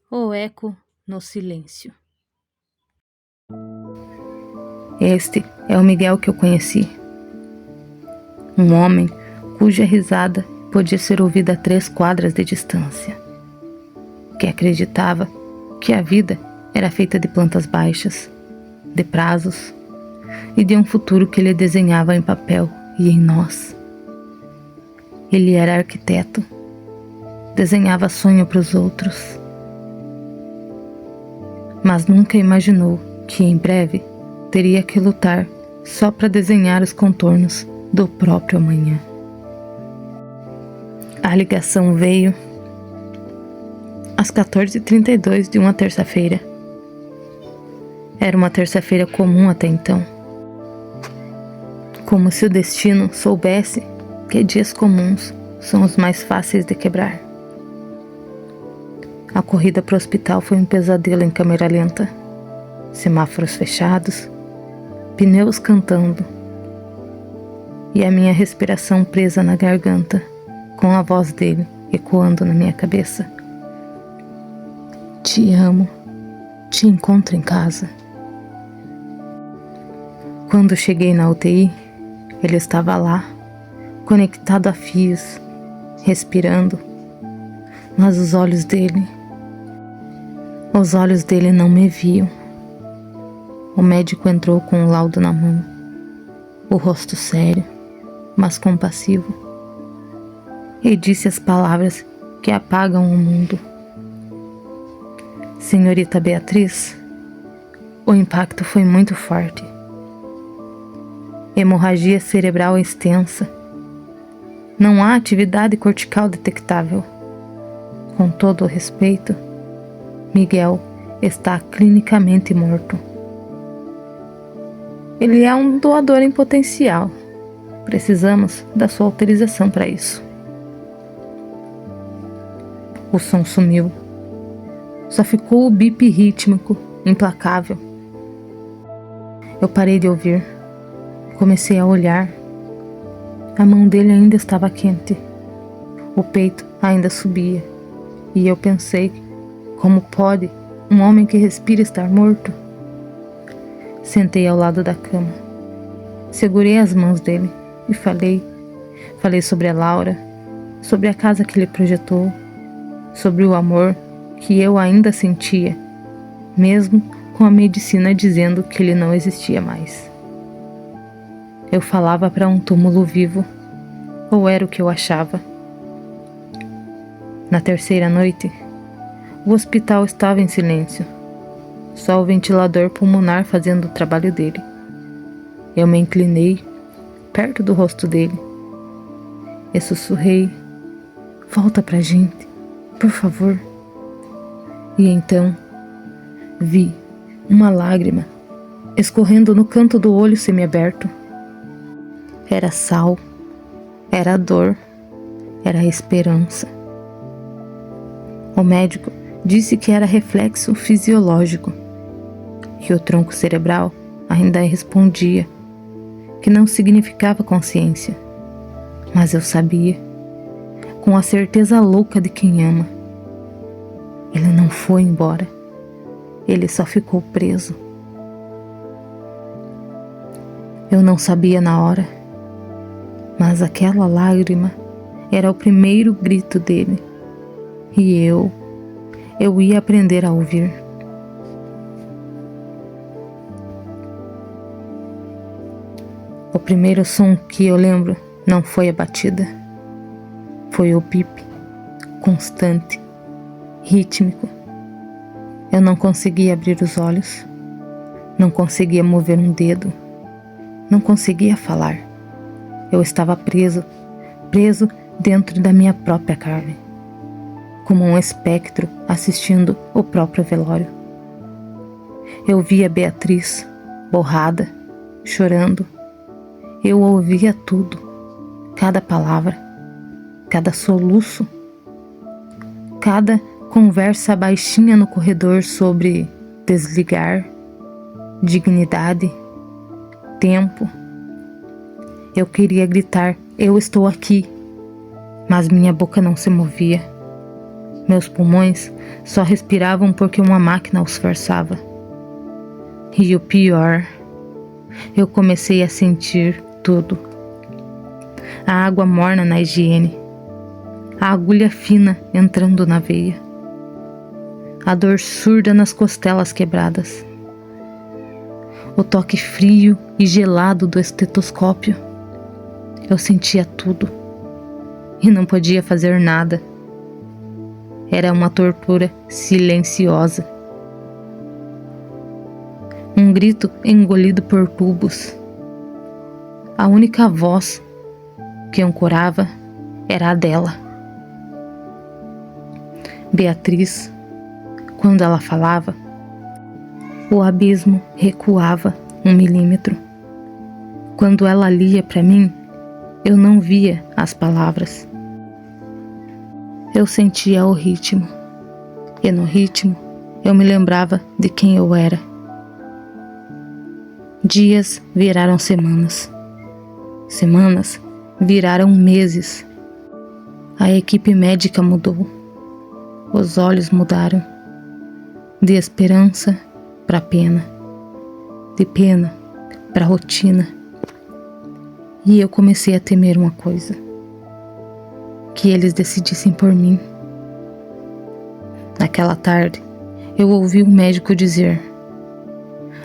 O eco no silêncio. Este é o Miguel que eu conheci. Um homem cuja risada podia ser ouvida a 3 quadras de distância. Que acreditava que a vida era feita de plantas baixas, de prazos e de um futuro que ele desenhava em papel e em nós. Ele era arquiteto, desenhava sonho para os outros, mas nunca imaginou que em breve teria que lutar só para desenhar os contornos do próprio amanhã. A ligação veio às 14h32 de uma terça-feira. Era uma terça-feira comum até então. Como se o destino soubesse que dias comuns são os mais fáceis de quebrar. A corrida para o hospital foi um pesadelo em câmera lenta. Semáforos fechados, pneus cantando e a minha respiração presa na garganta, com a voz dele ecoando na minha cabeça. Te amo, te encontro em casa. Quando cheguei na UTI, ele estava lá, conectado a fios, respirando, mas os olhos dele não me viam. O médico entrou com o laudo na mão, o rosto sério, mas compassivo, e disse as palavras que apagam o mundo. Senhorita Beatriz, o impacto foi muito forte. Hemorragia cerebral extensa. Não há atividade cortical detectável. Com todo o respeito, Miguel está clinicamente morto. Ele é um doador em potencial. Precisamos da sua autorização para isso. O som sumiu. Só ficou o bip rítmico, implacável. Eu parei de ouvir. Comecei a olhar. A mão dele ainda estava quente. O peito ainda subia. E eu pensei, como pode um homem que respira estar morto? Sentei ao lado da cama. Segurei as mãos dele e falei sobre a Laura, sobre a casa que ele projetou, sobre o amor que eu ainda sentia, mesmo com a medicina dizendo que ele não existia mais. Eu falava para um túmulo vivo, ou era o que eu achava. Na terceira noite, o hospital estava em silêncio, só o ventilador pulmonar fazendo o trabalho dele. Eu me inclinei perto do rosto dele e sussurrei: volta pra gente, por favor. E então vi uma lágrima escorrendo no canto do olho semiaberto. Era sal, era dor, era esperança. O médico disse que era reflexo fisiológico, que o tronco cerebral ainda respondia, que não significava consciência. Mas eu sabia, com a certeza louca de quem ama. Ele não foi embora. Ele só ficou preso. Eu não sabia na hora, mas aquela lágrima era o primeiro grito dele. E eu ia aprender a ouvir. O primeiro som que eu lembro não foi a batida. Foi o bip, constante, rítmico. Eu não conseguia abrir os olhos. Não conseguia mover um dedo. Não conseguia falar. Eu estava preso dentro da minha própria carne, como um espectro assistindo o próprio velório. Eu via Beatriz, borrada, chorando. Eu ouvia tudo, cada palavra, cada soluço, cada conversa baixinha no corredor sobre desligar, dignidade, tempo. Eu queria gritar: eu estou aqui, mas minha boca não se movia. Meus pulmões só respiravam porque uma máquina os forçava. E o pior, eu comecei a sentir tudo. A água morna na higiene, a agulha fina entrando na veia, a dor surda nas costelas quebradas, o toque frio e gelado do estetoscópio. Eu sentia tudo e não podia fazer nada. Era uma tortura silenciosa. Um grito engolido por tubos. A única voz que ancorava era a dela. Beatriz, quando ela falava, o abismo recuava 1 milímetro. Quando ela lia para mim, eu não via as palavras. Eu sentia o ritmo, e no ritmo eu me lembrava de quem eu era. Dias viraram semanas, semanas viraram meses. A equipe médica mudou, os olhos mudaram, de esperança para pena, de pena para rotina. E eu comecei a temer uma coisa: que eles decidissem por mim. Naquela tarde, eu ouvi o médico dizer: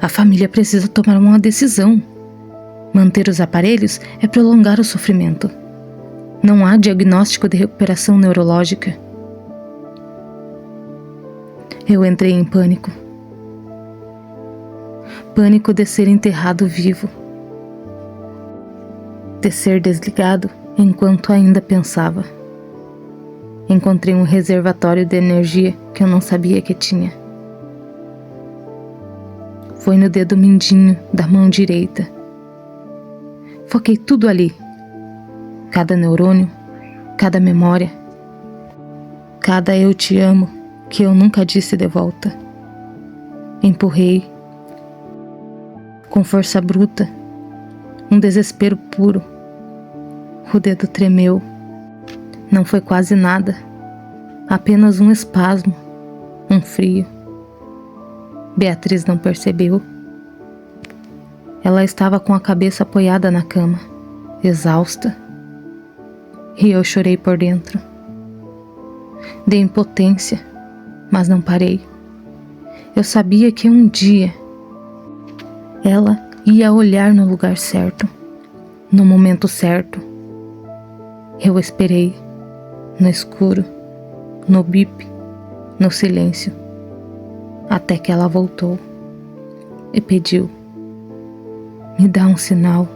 a família precisa tomar uma decisão. Manter os aparelhos é prolongar o sofrimento. Não há diagnóstico de recuperação neurológica. Eu entrei em pânico. Pânico de ser enterrado vivo, de ser desligado enquanto ainda pensava. Encontrei um reservatório de energia que eu não sabia que tinha. Foi no dedo mindinho da mão direita. Foquei tudo ali. Cada neurônio, cada memória, cada eu te amo que eu nunca disse de volta. Empurrei com força bruta, um desespero puro. O dedo tremeu. Não foi quase nada, apenas um espasmo, um frio. Beatriz não percebeu. Ela estava com a cabeça apoiada na cama, exausta. E eu chorei por dentro. De impotência, mas não parei. Eu sabia que um dia ela ia olhar no lugar certo, no momento certo. Eu esperei, no escuro, no bip, no silêncio, até que ela voltou e pediu: me dá um sinal.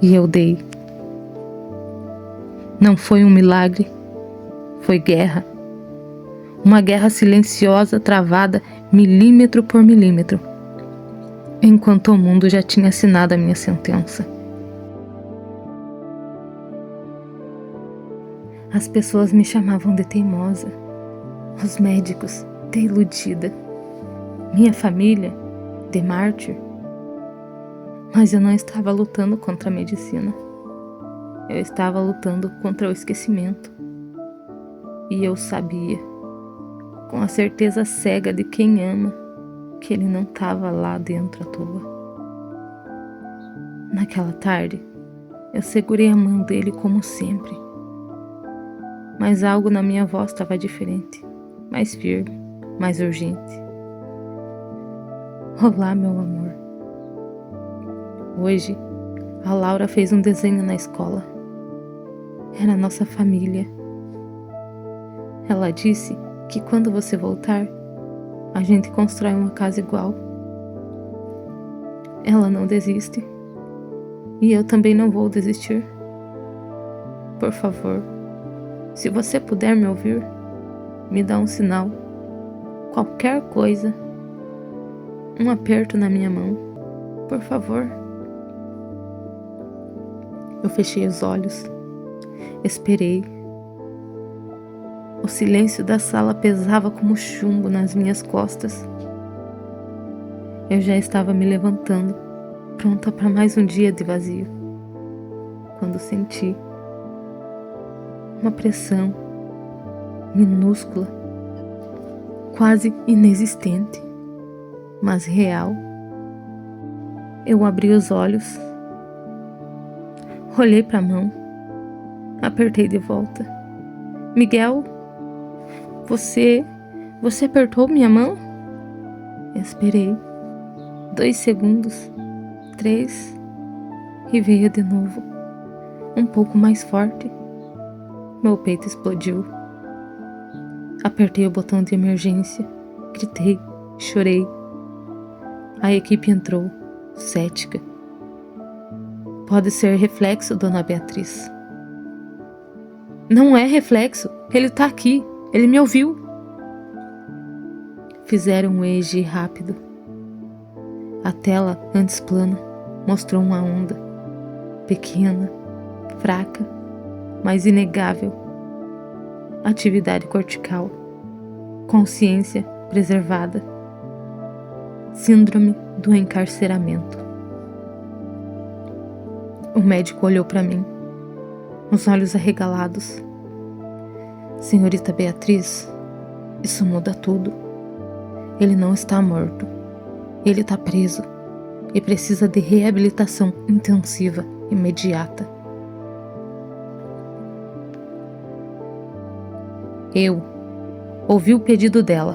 E eu dei. Não foi um milagre, foi guerra. Uma guerra silenciosa travada milímetro por milímetro, enquanto o mundo já tinha assinado a minha sentença. As pessoas me chamavam de teimosa, os médicos de iludida, minha família de mártir. Mas eu não estava lutando contra a medicina. Eu estava lutando contra o esquecimento. E eu sabia, com a certeza cega de quem ama, que ele não estava lá dentro à toa. Naquela tarde, eu segurei a mão dele como sempre. Mas algo na minha voz estava diferente, mais firme, mais urgente. Olá, meu amor. Hoje, a Laura fez um desenho na escola. Era a nossa família. Ela disse que quando você voltar, a gente constrói uma casa igual. Ela não desiste. E eu também não vou desistir. Por favor, se você puder me ouvir, me dá um sinal. Qualquer coisa. Um aperto na minha mão. Por favor. Eu fechei os olhos. Esperei. O silêncio da sala pesava como chumbo nas minhas costas. Eu já estava me levantando, pronta para mais um dia de vazio, quando senti uma pressão minúscula, quase inexistente, mas real. Eu abri os olhos, olhei para a mão, apertei de volta. Miguel, você apertou minha mão? Esperei 2 segundos, 3, e veio de novo, um pouco mais forte. Meu peito explodiu. Apertei o botão de emergência, gritei, chorei. A equipe entrou, cética. Pode ser reflexo, dona Beatriz. Não é reflexo, ele tá aqui, ele me ouviu. Fizeram um EEG rápido. A tela, antes plana, mostrou uma onda, pequena, fraca, mas inegável. Atividade cortical, consciência preservada, síndrome do encarceramento. O médico olhou para mim, os olhos arregalados. Senhorita Beatriz, isso muda tudo. Ele não está morto, ele está preso e precisa de reabilitação intensiva, imediata. Eu ouvi o pedido dela.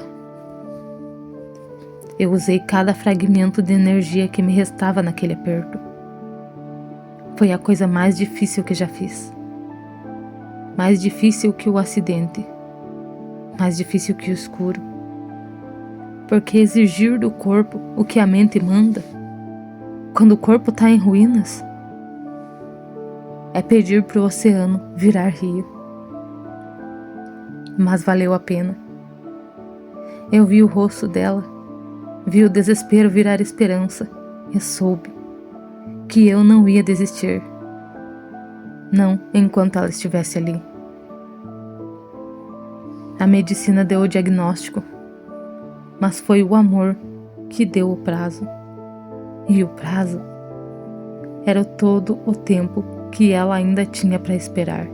Eu usei cada fragmento de energia que me restava naquele aperto. Foi a coisa mais difícil que já fiz. Mais difícil que o acidente. Mais difícil que o escuro. Porque exigir do corpo o que a mente manda, quando o corpo está em ruínas, é pedir para o oceano virar rio. Mas valeu a pena. Eu vi o rosto dela, vi o desespero virar esperança e soube que eu não ia desistir. Não enquanto ela estivesse ali. A medicina deu o diagnóstico, mas foi o amor que deu o prazo. E o prazo era todo o tempo que ela ainda tinha para esperar.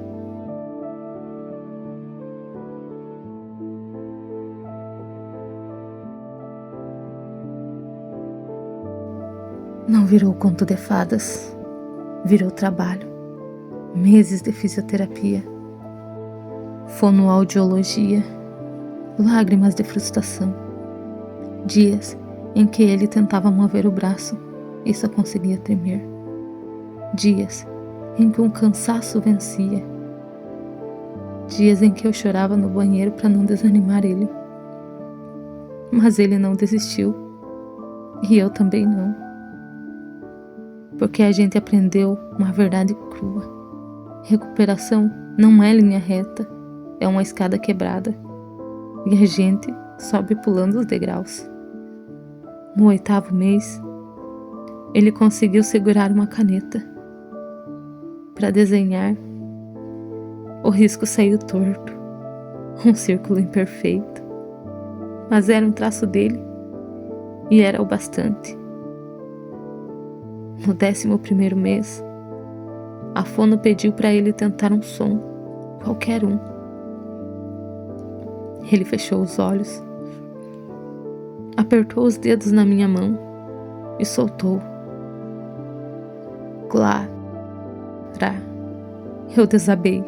Não virou conto de fadas, virou trabalho, meses de fisioterapia, fonoaudiologia, lágrimas de frustração, dias em que ele tentava mover o braço e só conseguia tremer, dias em que um cansaço vencia, dias em que eu chorava no banheiro para não desanimar ele, mas ele não desistiu e eu também não. Porque a gente aprendeu uma verdade crua. Recuperação não é linha reta, é uma escada quebrada. E a gente sobe pulando os degraus. No 8º mês, ele conseguiu segurar uma caneta. Para desenhar, o risco saiu torto. Um círculo imperfeito. Mas era um traço dele. E era o bastante. No 11º mês, a fono pediu para ele tentar um som, qualquer um. Ele fechou os olhos, apertou os dedos na minha mão e soltou. Clara. Eu desabei.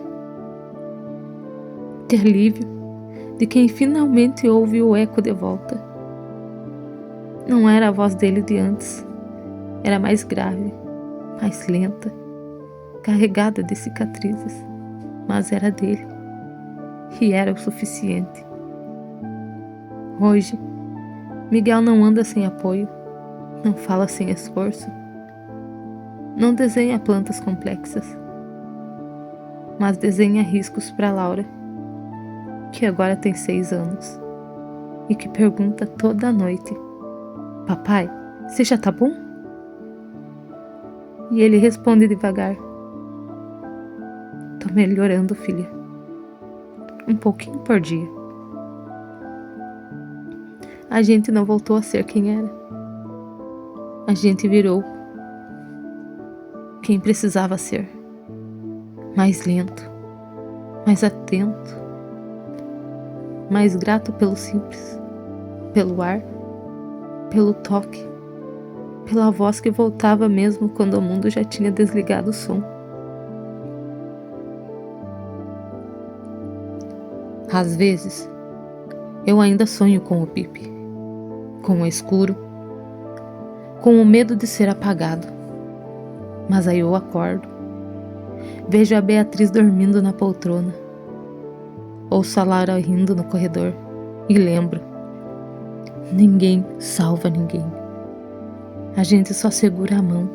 De alívio de quem finalmente ouve o eco de volta. Não era a voz dele de antes. Era mais grave, mais lenta, carregada de cicatrizes, mas era dele, e era o suficiente. Hoje, Miguel não anda sem apoio, não fala sem esforço, não desenha plantas complexas, mas desenha riscos para Laura, que agora tem 6 anos, e que pergunta toda noite: papai, você já tá bom? E ele responde devagar: tô melhorando, filha. Um pouquinho por dia. A gente não voltou a ser quem era. A gente virou quem precisava ser. Mais lento, mais atento, mais grato pelo simples, pelo ar, pelo toque, pela voz que voltava mesmo quando o mundo já tinha desligado o som. Às vezes, eu ainda sonho com o Pipe, com o escuro, com o medo de ser apagado. Mas aí eu acordo, vejo a Beatriz dormindo na poltrona, ouço a Laura rindo no corredor e lembro: ninguém salva ninguém. A gente só segura a mão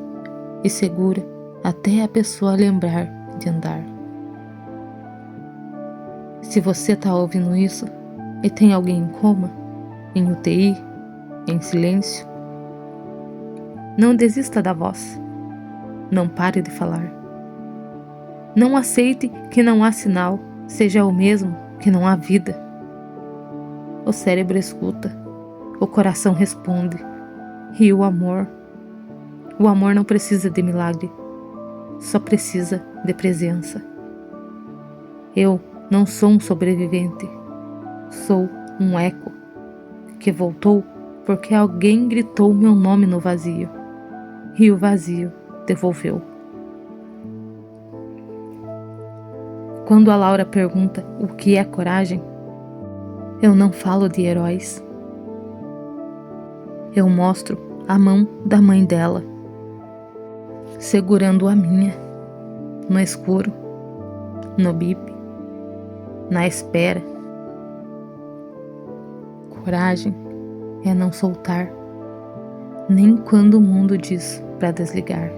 e segura até a pessoa lembrar de andar. Se você tá ouvindo isso e tem alguém em coma, em UTI, em silêncio, não desista da voz. Não pare de falar. Não aceite que não há sinal, seja o mesmo que não há vida. O cérebro escuta, o coração responde, e o amor não precisa de milagre, só precisa de presença. Eu não sou um sobrevivente, sou um eco que voltou porque alguém gritou meu nome no vazio, e o vazio devolveu. Quando a Laura pergunta o que é coragem, eu não falo de heróis. Eu mostro a mão da mãe dela, segurando a minha, no escuro, no bip, na espera. Coragem é não soltar, nem quando o mundo diz para desligar.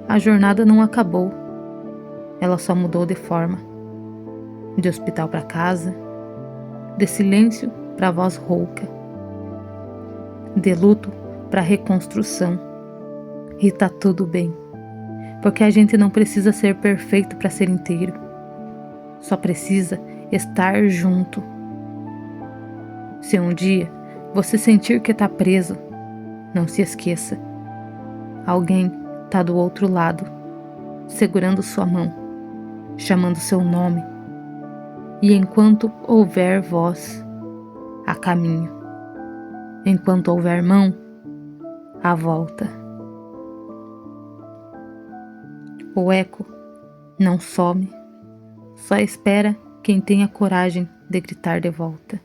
A jornada não acabou, ela só mudou de forma. De hospital para casa, de silêncio para voz rouca, de luto para reconstrução. E tá tudo bem, porque a gente não precisa ser perfeito para ser inteiro, só precisa estar junto. Se um dia você sentir que tá preso, não se esqueça, alguém tá do outro lado, segurando sua mão, chamando seu nome, e enquanto houver voz, há caminho. Enquanto houver mão, há volta. O eco não some, só espera quem tem a coragem de gritar de volta.